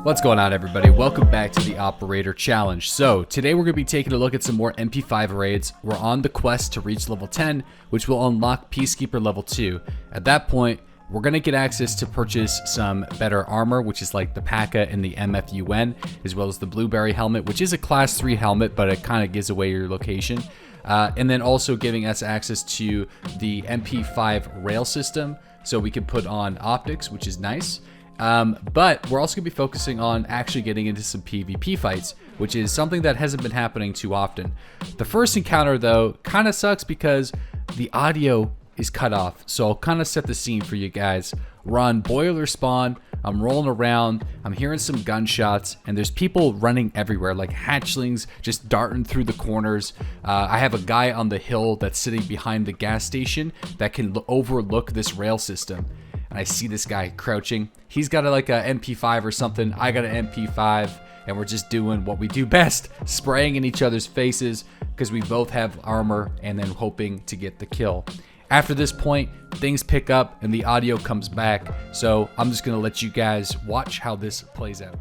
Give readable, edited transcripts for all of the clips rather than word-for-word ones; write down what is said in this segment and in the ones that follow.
What's going on, everybody? Welcome back to the Operator Challenge. So today we're going to be taking a look at some more MP5 raids. We're on the quest to reach level 10, which will unlock Peacekeeper level 2. At that point, we're going to get access to purchase some better armor, which is like the P.A.C.A. and the MFUN, as well as the Blueberry helmet, which is a class 3 helmet, but it kind of gives away your location. And then also giving us access to the MP5 rail system, so we can put on optics, which is nice. But we're also going to be focusing on actually getting into some PvP fights, which is something that hasn't been happening too often. The first encounter, though, kind of sucks because the audio is cut off. So I'll kind of set the scene for you guys. We're on boiler spawn. I'm rolling around. I'm hearing some gunshots, and there's people running everywhere, like hatchlings just darting through the corners. I have a guy on the hill that's sitting behind the gas station that can overlook this rail system. And I see this guy crouching. He's got like a MP5 or something. I got an MP5, and we're just doing what we do best, spraying in each other's faces because we both have armor, and then hoping to get the kill. After this point, things pick up and the audio comes back. So I'm just gonna let you guys watch how this plays out.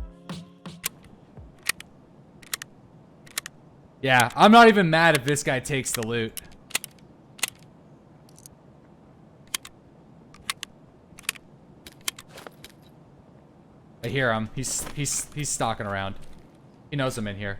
Yeah, I'm not even mad if this guy takes the loot. I hear him. He's stalking around. He knows I'm in here.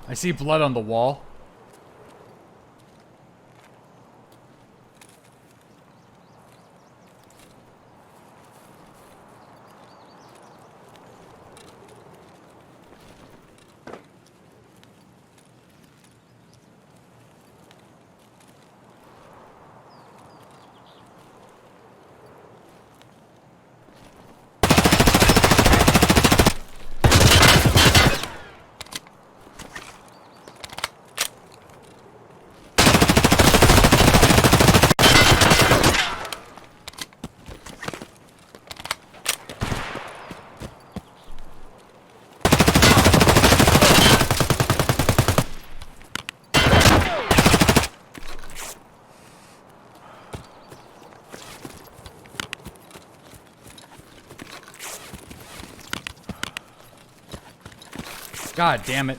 I see blood on the wall. God damn it.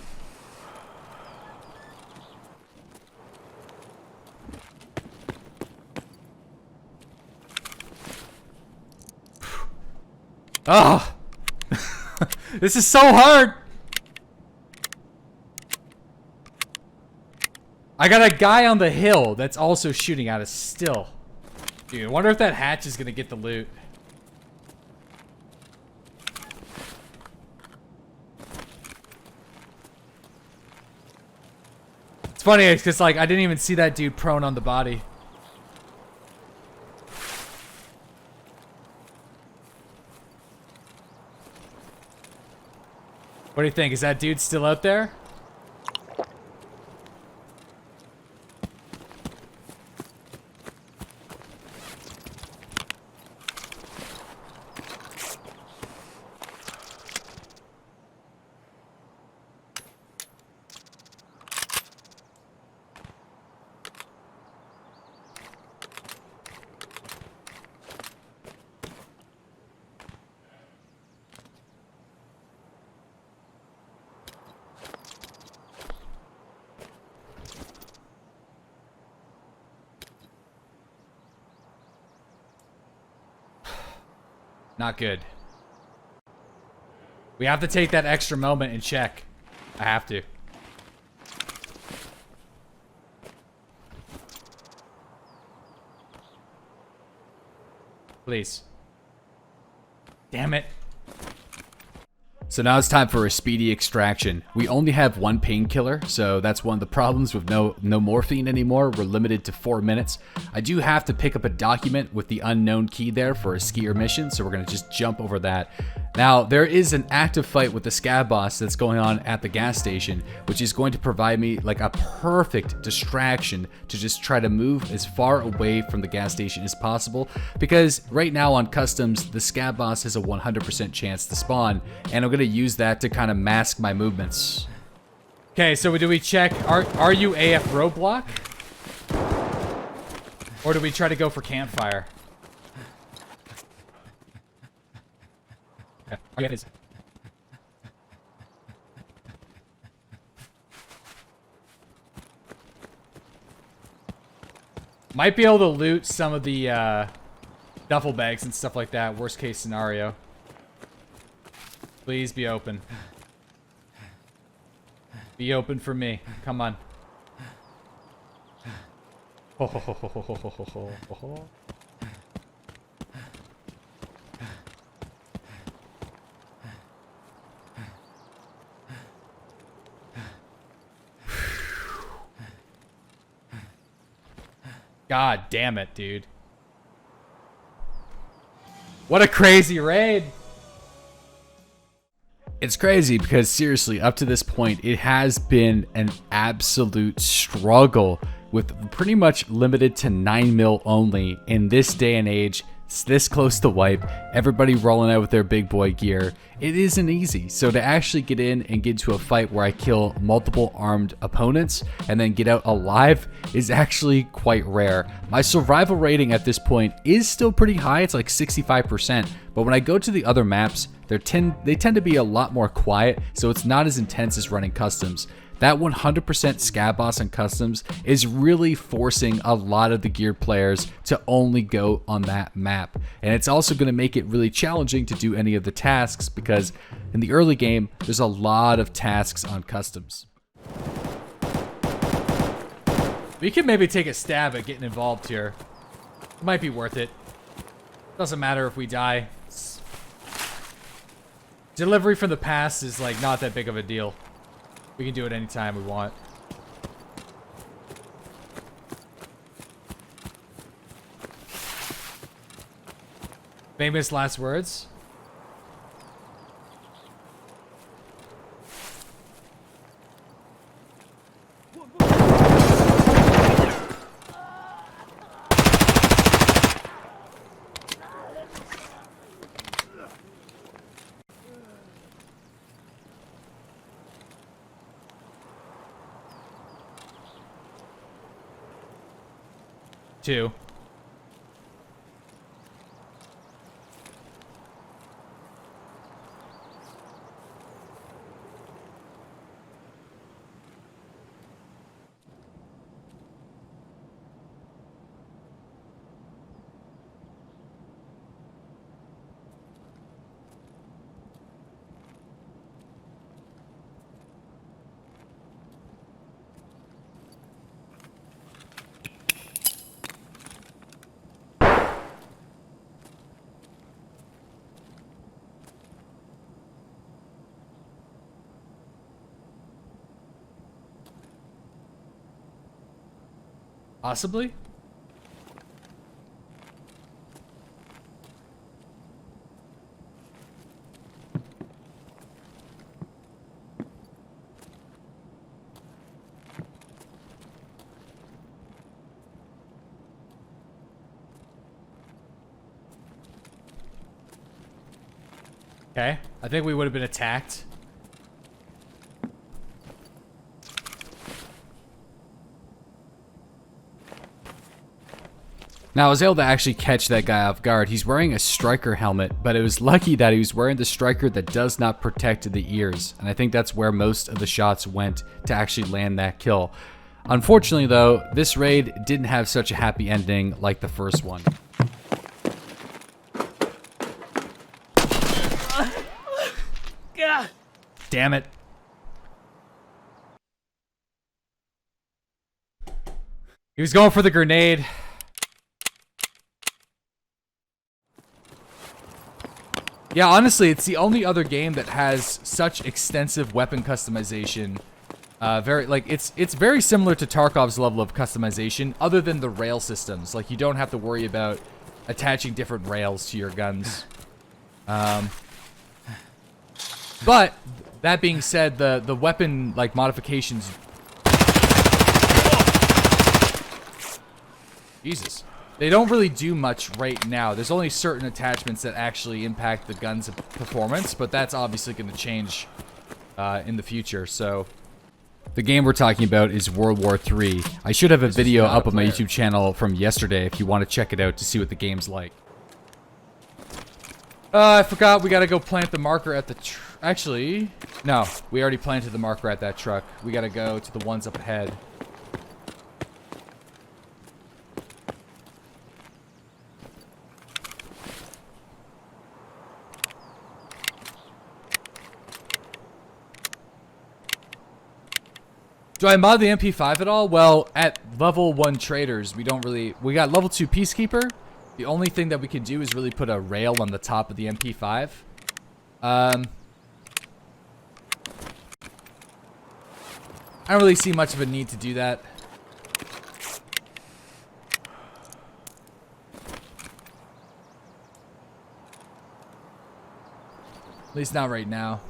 Oh, this is so hard. I got a guy on the hill that's also shooting at us still. Dude, I wonder if that hatch is gonna get the loot. It's funny because like I didn't even see that dude prone on the body. What do you think? Is that dude still out there? Not good. We have to take that extra moment and check. I have to. Please. Damn it. So now it's time for a speedy extraction. We only have one painkiller, so that's one of the problems with no morphine anymore. We're limited to 4 minutes. I do have to pick up a document with the unknown key there for a skier mission, so we're gonna just jump over that. Now, there is an active fight with the scab boss that's going on at the gas station, which is going to provide me like a perfect distraction to just try to move as far away from the gas station as possible, because right now on customs, the scab boss has a 100% chance to spawn, and I'm gonna use that to kind of mask my movements. Okay, so do we check, are you AF roadblock? Or do we try to go for campfire? Okay. Might be able to loot some of the duffel bags and stuff like that, worst case scenario. Please be open. Be open for me. Come on. Ho, ho, ho, ho, ho, ho, ho, ho, ho, ho. God damn it, dude. What a crazy raid. It's crazy because seriously, up to this point, it has been an absolute struggle with pretty much limited to 9 mil only in this day and age. It's this close to wipe, everybody rolling out with their big boy gear. It isn't easy. So to actually get in and get into a fight where I kill multiple armed opponents and then get out alive is actually quite rare. My survival rating at this point is still pretty high. It's like 65%. But when I go to the other maps, they tend to be a lot more quiet, so it's not as intense as running customs. That 100% scab boss on customs is really forcing a lot of the geared players to only go on that map. And it's also going to make it really challenging to do any of the tasks because in the early game, there's a lot of tasks on customs. We could maybe take a stab at getting involved here. It might be worth it. Doesn't matter if we die. Delivery from the past is like not that big of a deal. We can do it anytime we want. Famous last words. Two. Possibly? Okay, I think we would have been attacked. Now, I was able to actually catch that guy off guard. He's wearing a striker helmet, but it was lucky that he was wearing the striker that does not protect the ears. And I think that's where most of the shots went to actually land that kill. Unfortunately, though, this raid didn't have such a happy ending like the first one. damn it. He was going for the grenade. Yeah, honestly, it's the only other game that has such extensive weapon customization. It's very similar to Tarkov's level of customization, other than the rail systems. Like, you don't have to worry about attaching different rails to your guns. But that being said, the weapon like modifications. Jesus. They don't really do much right now. There's only certain attachments that actually impact the gun's performance, but that's obviously going to change in the future. So, the game we're talking about is World War III. I should have a video up on my YouTube channel from yesterday if you want to check it out to see what the game's like. I forgot we got to go plant the marker at the actually, no. We already planted the marker at that truck. We got to go to the ones up ahead. Do I mod the MP5 at all? Well, at level 1 traders, we don't really... We got level 2 Peacekeeper. The only thing that we can do is really put a rail on the top of the MP5. I don't really see much of a need to do that. At least not right now.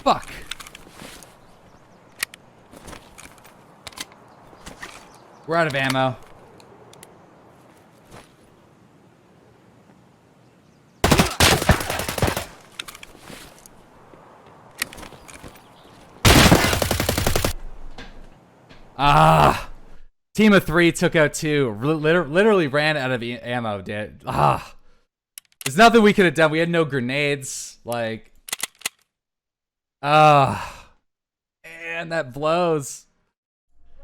Fuck. We're out of ammo. Ah. Team of 3 took out 2. Literally ran out of ammo, dude. Ah. There's nothing we could have done. We had no grenades. Like... and that blows.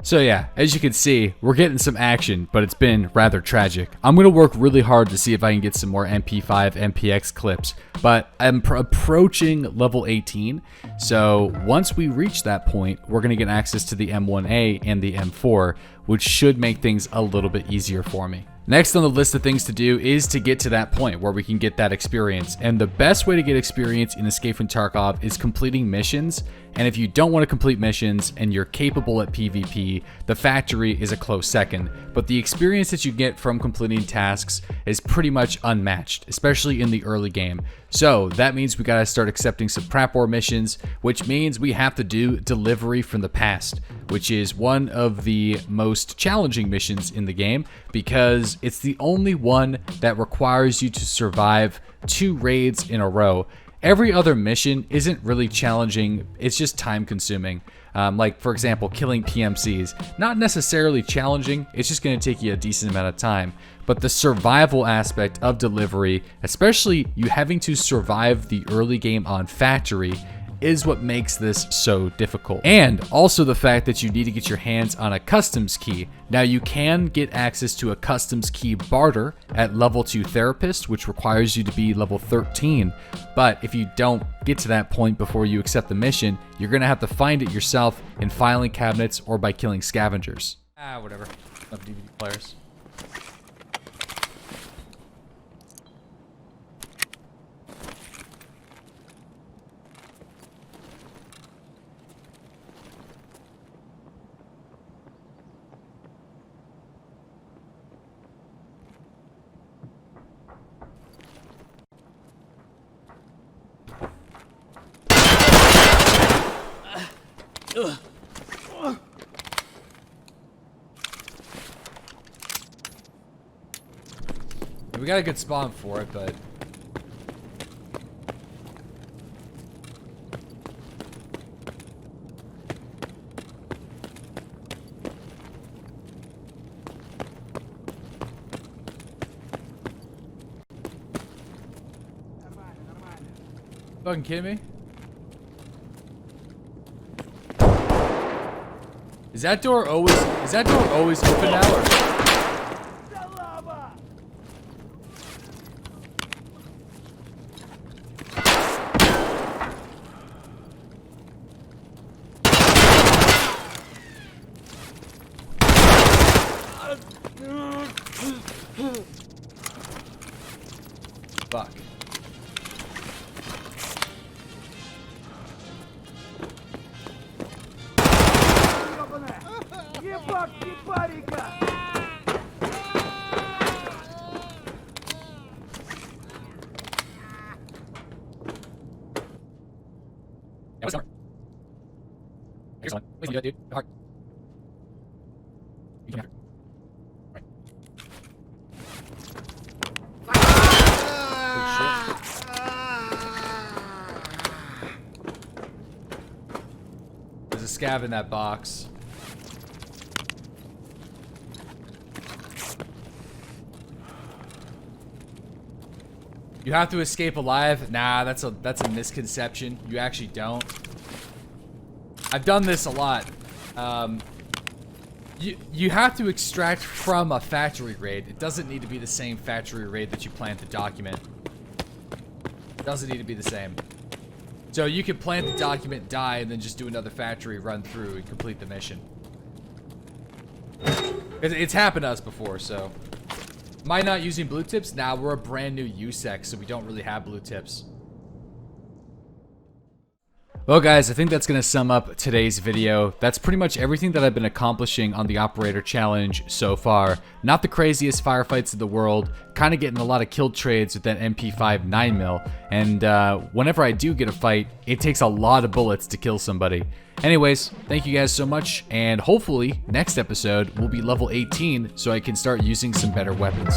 So yeah, as you can see, we're getting some action, but it's been rather tragic. I'm going to work really hard to see if I can get some more MP5, MPX clips, but I'm approaching level 18, so once we reach that point, we're going to get access to the M1A and the M4, which should make things a little bit easier for me. Next on the list of things to do is to get to that point where we can get that experience. And the best way to get experience in Escape from Tarkov is completing missions. And if you don't want to complete missions and you're capable at PvP, the factory is a close second. But the experience that you get from completing tasks is pretty much unmatched, especially in the early game. So that means we gotta start accepting some prep war missions, which means we have to do delivery from the past, which is one of the most challenging missions in the game because it's the only one that requires you to survive 2 raids in a row. Every other mission isn't really challenging, it's just time consuming. Like, for example, killing PMCs. Not necessarily challenging, it's just going to take you a decent amount of time. But the survival aspect of delivery, especially you having to survive the early game on factory, is what makes this so difficult. And also the fact that you need to get your hands on a customs key. Now you can get access to a customs key barter at level 2 therapist, which requires you to be level 13. But if you don't get to that point before you accept the mission, you're gonna have to find it yourself in filing cabinets or by killing scavengers. Whatever. Love DVD players. We got a good spawn for it, but... Fucking kidding me? Is that door always open now or? Fuck. Yeah, what's number? Here's one. Please do it, dude. Go hard. You can have it. Right. Holy shit. There's a scav in that box. You have to escape alive? Nah, that's a misconception. You actually don't. I've done this a lot. You have to extract from a factory raid. It doesn't need to be the same factory raid that you plant the document. It doesn't need to be the same. So you can plant the document, die, and then just do another factory run through and complete the mission. It's happened to us before, so. Am I not using blue tips? Nah, we're a brand new USEC, so we don't really have blue tips. Well guys, I think that's going to sum up today's video. That's pretty much everything that I've been accomplishing on the Operator Challenge so far. Not the craziest firefights in the world, kind of getting a lot of kill trades with that MP5 9mm, and whenever I do get a fight, it takes a lot of bullets to kill somebody. Anyways, thank you guys so much, and hopefully next episode will be level 18 so I can start using some better weapons.